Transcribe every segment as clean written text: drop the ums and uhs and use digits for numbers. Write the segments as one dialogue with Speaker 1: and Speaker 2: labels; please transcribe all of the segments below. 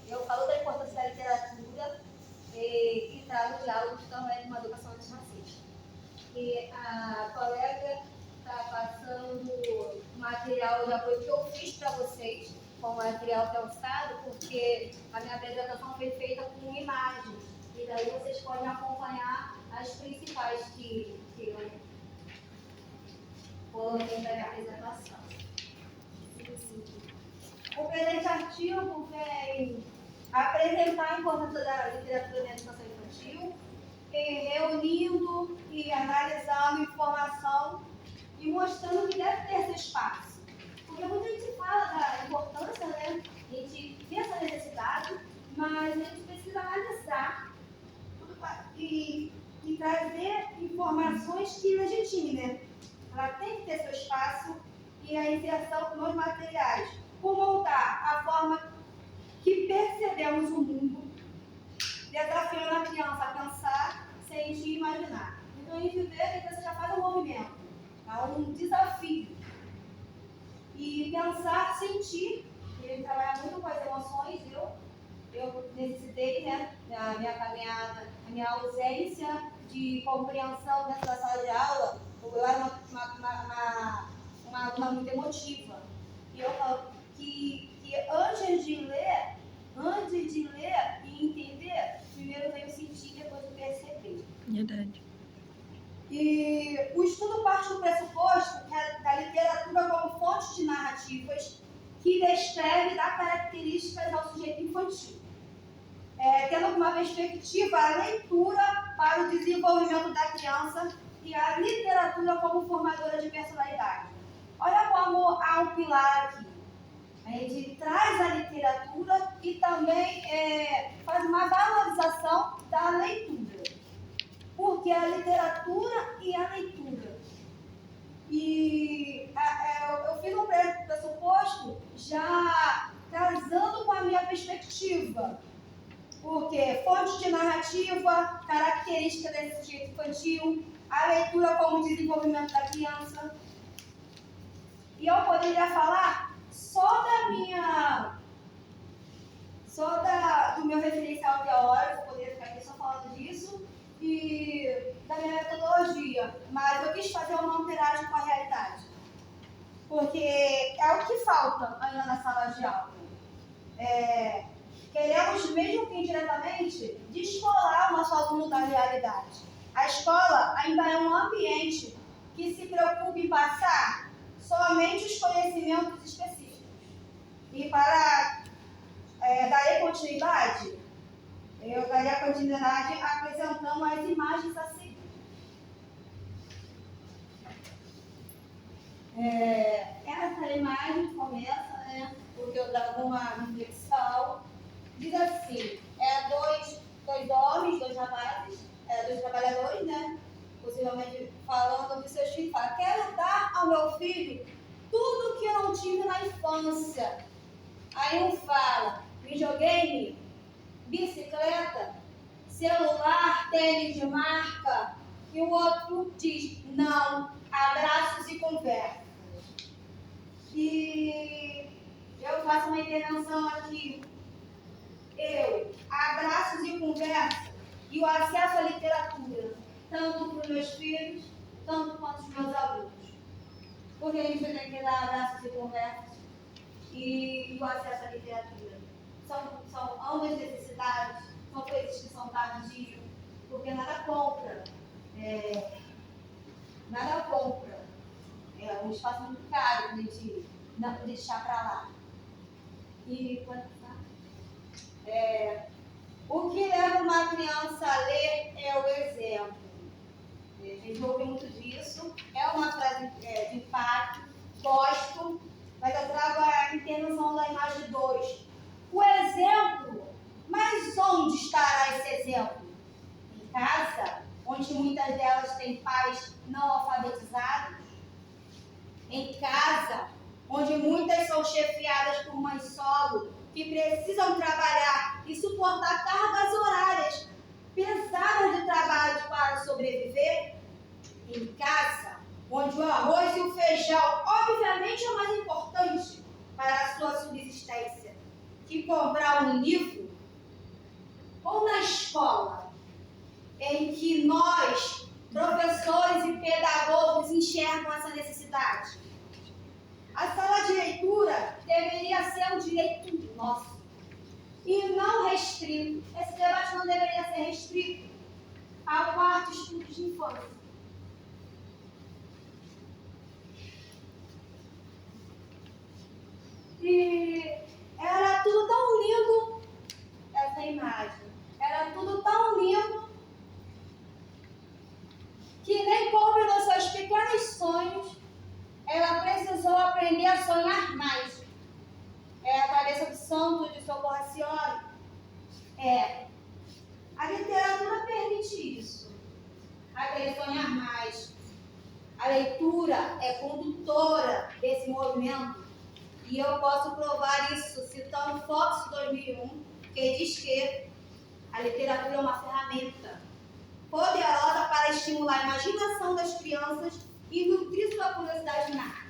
Speaker 1: Eu falo da importância da literatura e trago diálogos também de uma educação antirracista. E a colega está passando material de apoio que eu fiz para vocês, com material pensado, porque a minha apresentação foi feita com imagens. E daí vocês podem acompanhar as principais que eu coloquei na minha apresentação. O presente artigo vem apresentar a importância da literatura na educação infantil, reunindo e analisando informação e mostrando que deve ter seu espaço. Porque muita gente fala da importância, né? A gente vê essa necessidade, mas a gente precisa analisar e trazer informações que legitimem, né? Ela tem que ter seu espaço e a inserção nos materiais, por montar a forma que percebemos o mundo, desafiando a criança a pensar, sentir e imaginar. Então a gente vê que você já faz um movimento, é um desafio. E pensar, sentir, ele trabalha muito com as emoções, eu necessitei, né, na minha caminhada, a minha ausência de compreensão dentro da sala de aula, eu era uma aluna muito emotiva. E eu falo que antes de ler e entender, primeiro veio sentir, depois perceber.
Speaker 2: Verdade.
Speaker 1: E o estudo parte do pressuposto da literatura como fonte de narrativas que descreve e dá características ao sujeito infantil, tendo como perspectiva a leitura para o desenvolvimento da criança e a literatura como formadora de personalidade. Olha como há um pilar aqui. A gente traz a literatura e também faz uma valorização da leitura. Porque a literatura e a leitura. E eu fiz um pressuposto já casando com a minha perspectiva. Porque fonte de narrativa, característica desse sujeito infantil, a leitura como desenvolvimento da criança. E eu poderia falar do meu referencial teórico, eu poderia ficar aqui só falando disso, e da minha metodologia, mas eu quis fazer uma interagem com a realidade. Porque é o que falta ainda na sala de aula. Queremos, mesmo que indiretamente, descolar o nosso aluno da realidade. A escola ainda é um ambiente que se preocupa em passar somente os conhecimentos específicos. E para dar continuidade, eu daria continuidade apresentando as imagens a seguir. Essa imagem começa, né, porque eu dava uma reflexão. Diz assim, dois homens, dois rapazes, dois trabalhadores, né? Possivelmente falando dos seus filhos, fala, quero dar ao meu filho tudo que eu não tive na infância. Aí um fala, videogame, bicicleta, celular, tênis de marca, e o outro diz, não, abraços e conversas. E eu faço uma intervenção aqui. Abraços e conversa e o acesso à literatura, tanto para os meus filhos, tanto quanto os meus alunos. Porque a gente tem que dar abraços e conversas e o acesso à literatura. São ambas necessidades, são coisas que são tardias, porque nada compra. É um espaço muito caro para a gente não deixar para lá. E o que leva uma criança a ler é o exemplo. A gente ouve muito disso. É uma frase de impacto, gosto, mas eu trago a intervenção da imagem 2. O exemplo, mas onde estará esse exemplo? Em casa, onde muitas delas têm pais não alfabetizados. Em casa, onde muitas são chefiadas por mães solo, que precisam trabalhar e suportar cargas horárias pesadas de trabalho para sobreviver. Em casa, onde o arroz e o feijão, obviamente, é o mais importante para a sua subsistência. que comprar um livro, ou na escola, em que nós, professores e pedagogos, enxergam essa necessidade? A sala de leitura deveria ser um direito nosso e não restrito. Esse debate não deveria ser restrito ao quarto estudo de infância. E era tudo tão lindo, essa imagem, era tudo tão lindo, que nem coube nos seus pequenos sonhos, ela precisou aprender a sonhar mais. É a cabeça do santo de Socorro Racione. A literatura permite isso, a querer sonhar mais. A leitura é condutora desse movimento. E eu posso provar isso citando Fox 2001, que diz que a literatura é uma ferramenta poderosa para estimular a imaginação das crianças e nutrir sua curiosidade inata.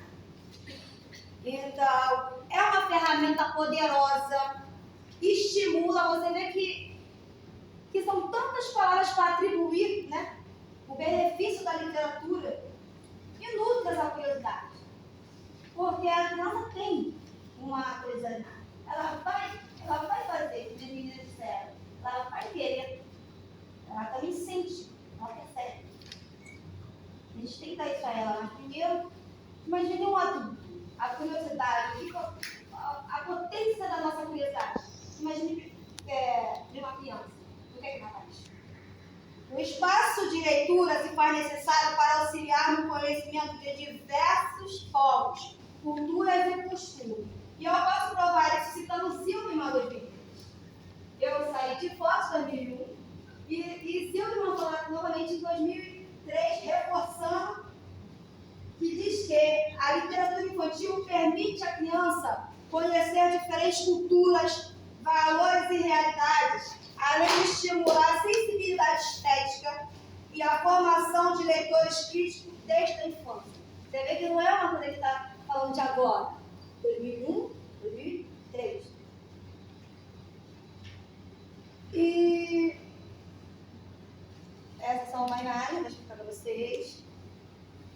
Speaker 1: Então, é uma ferramenta poderosa, estimula. Você vê que são tantas palavras para atribuir, né, o benefício da literatura e nutre essa curiosidade. Porque a criança tem uma curiosidade inata. Ela vai fazer, como as meninas disseram, ela vai querer. Ela também sente, ela percebe. A gente tem que dar isso a ela. Mas primeiro, imagine um adulto, a curiosidade, a potência da nossa curiosidade. Imagine de uma criança. O que é que ela faz? O espaço de leitura se faz necessário para auxiliar no conhecimento de diversos povos, culturas e costumes. E eu posso provar isso citando Silvio 2003. Eu saí de Foz 2001 e Silvio falou novamente em 2003, reforçando, que diz que a literatura infantil permite à criança conhecer diferentes culturas, valores e realidades, além de estimular a sensibilidade estética e a formação de leitores críticos desde a infância. Você vê que não é uma coisa que está falando de agora. 2001, 2003. E essas são uma imagem, deixa eu mostrar para vocês.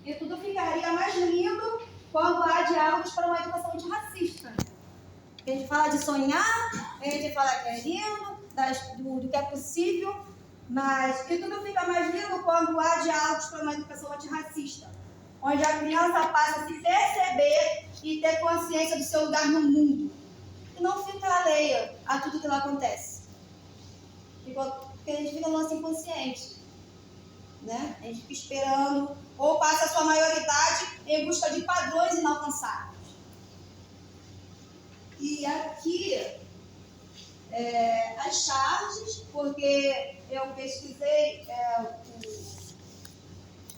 Speaker 1: E tudo ficaria mais lindo quando há diálogos para uma educação antirracista. A gente fala de sonhar, a gente fala que é lindo, do que é possível, mas e tudo fica mais lindo quando há diálogos para uma educação antirracista, onde a criança passa a se perceber e ter consciência do seu lugar no mundo. E não fica alheia a tudo que lá acontece. Porque a gente fica no nosso inconsciente. Né? A gente fica esperando, ou passa a sua maioridade em busca de padrões inalcançáveis. E aqui, as charges, porque eu pesquisei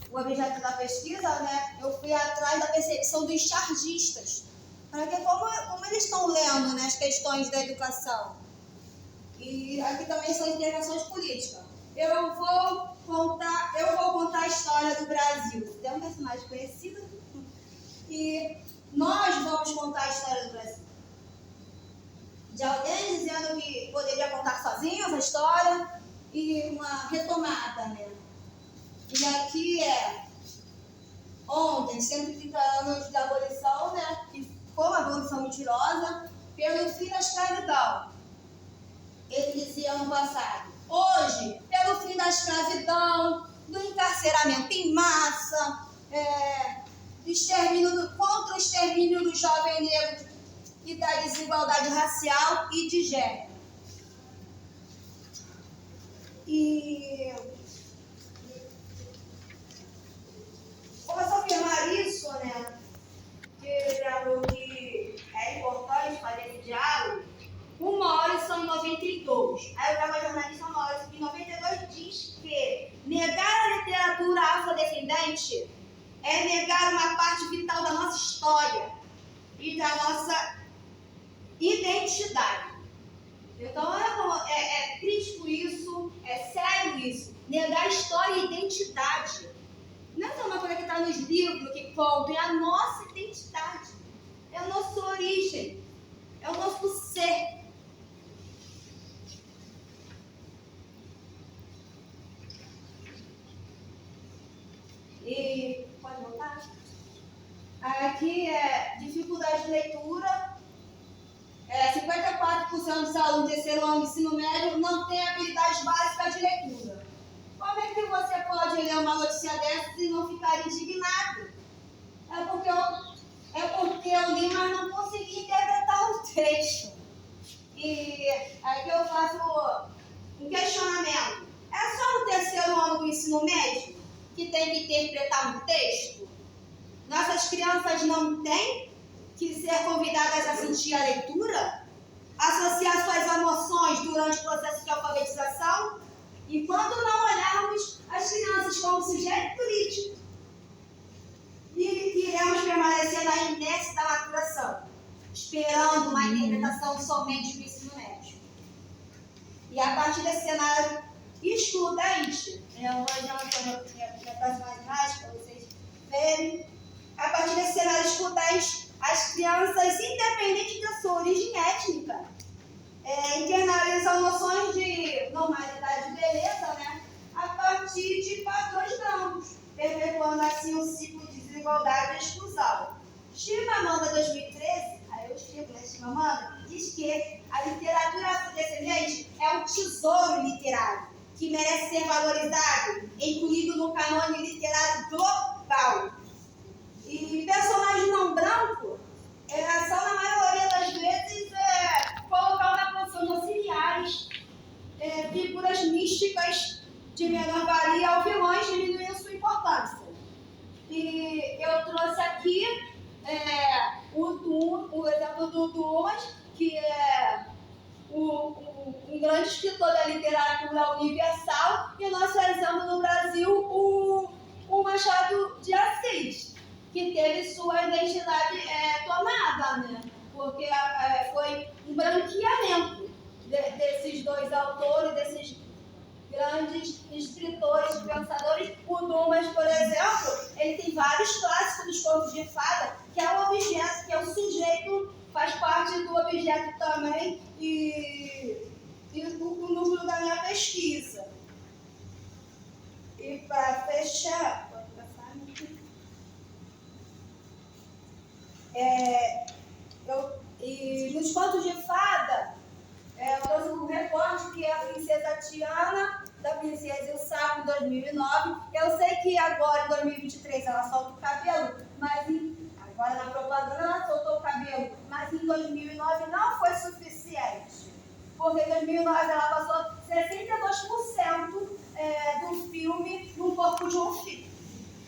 Speaker 1: o objeto da pesquisa, né? Eu fui atrás da percepção dos chargistas, para ver como eles estão lendo, né, as questões da educação. E aqui também são intervenções políticas. Eu vou contar a história do Brasil. Tem um personagem conhecido. E nós vamos contar a história do Brasil. De alguém dizendo que poderia contar sozinho essa história e uma retomada, né? E aqui ontem, 130 anos da abolição, né? Que foi uma abolição mentirosa pelo fim da escravidão. Ele dizia ano passado. Hoje, pelo fim da escravidão, do encarceramento em massa, contra o extermínio do jovem negro e da desigualdade racial e de gênero. E posso afirmar isso, né? Que é importante fazer esse diálogo. O Morrison em 92. Aí o Trabalho Jornalista Morrison em 92 diz que negar a literatura afrodescendente é negar uma parte vital da nossa história e da nossa identidade. Então é crítico isso, é sério isso. Negar história e identidade. Não é uma coisa que está nos livros que contam, é a nossa identidade. É a nossa origem. É o nosso ser. aqui é dificuldade de leitura. 54% dos alunos do terceiro ano do ensino médio não têm habilidades básicas de leitura. Como é que você pode ler uma notícia dessa e não ficar indignado? É porque eu li, mas não consegui interpretar o texto. E aqui eu faço um questionamento. É só no terceiro ano do ensino médio que tem que interpretar um texto? Nossas crianças não têm que ser convidadas a sentir a leitura? Associar suas emoções durante o processo de alfabetização? E quando não olharmos as crianças como sujeito político, iremos permanecer na inércia da maturação, esperando uma interpretação somente do ensino médio. E a partir desse cenário excludente, eu vou dar minha próxima imagem para vocês verem. A partir desse cenário excludente, as crianças, independente da sua origem étnica, internalizam noções de normalidade e beleza, né, a partir de padrões brancos, perpetuando assim um ciclo de desigualdade e exclusão. Chimamanda, 2013, aí eu escrevo, né, Chimamanda, diz que a literatura afrodescendente é um tesouro literário que merece ser valorizado, incluído no canone literário global. E personagens não brancos são, na maioria das vezes, colocados na posição de auxiliares, figuras místicas de menor valia ou vilões, diminuindo sua importância. E eu trouxe aqui o exemplo do Dumas, que é um grande escritor da literatura universal, e nós trazemos no Brasil o Machado de Assis, que teve sua identidade tomada, né? Porque foi um branqueamento desses dois autores, desses grandes escritores, pensadores. O Dumas, por exemplo, ele tem vários clássicos dos contos de fada, que é o objeto, que é o sujeito, faz parte do objeto também e o núcleo da minha pesquisa. E para fechar, pode passar aqui. E nos contos de fada, eu trouxe um recorte que é a Princesa Tiana, da Princesa e o Sapo, em 2009. Eu sei que agora, em 2023, ela solta o cabelo, mas agora na propaganda ela soltou o cabelo, mas em 2009 não foi suficiente, porque em 2009 ela passou 62% do filme no corpo de um filho.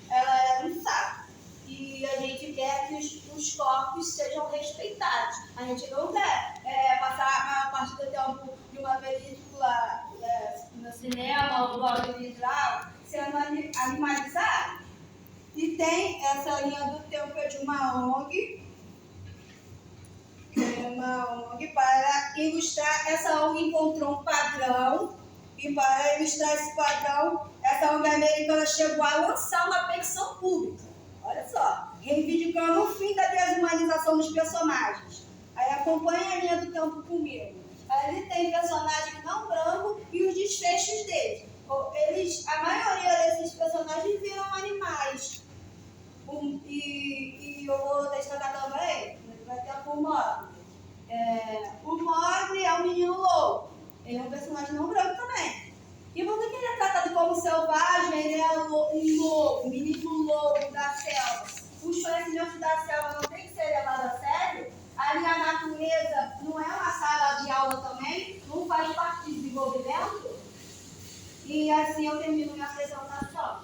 Speaker 1: Ela era um sapo. E a gente quer que os corpos sejam respeitados. A gente não quer passar a maior parte do tempo de uma película no cinema ou do audiovisual sendo animalizado. E tem essa linha do tempo de uma ONG, para ilustrar. Essa ONG encontrou um padrão, e para ilustrar esse padrão, essa ONG americana chegou a lançar uma petição pública. Olha só, reivindicando o fim da desumanização dos personagens. Aí acompanha a linha do tempo comigo. Ali tem personagens não brancos e os desfechos deles. A maioria desses personagens viram animais. E eu vou destacar também, vai ter o Mogli. O Mogli é um menino lobo. Ele é um personagem não branco também. E por que ele é tratado como selvagem? Ele é um lobo, um menino lobo da selva. Os conhecimentos da selva não tem que ser levados a sério. Ali a natureza não é uma sala de aula também, não faz parte do desenvolvimento. E assim eu termino minha apresentação.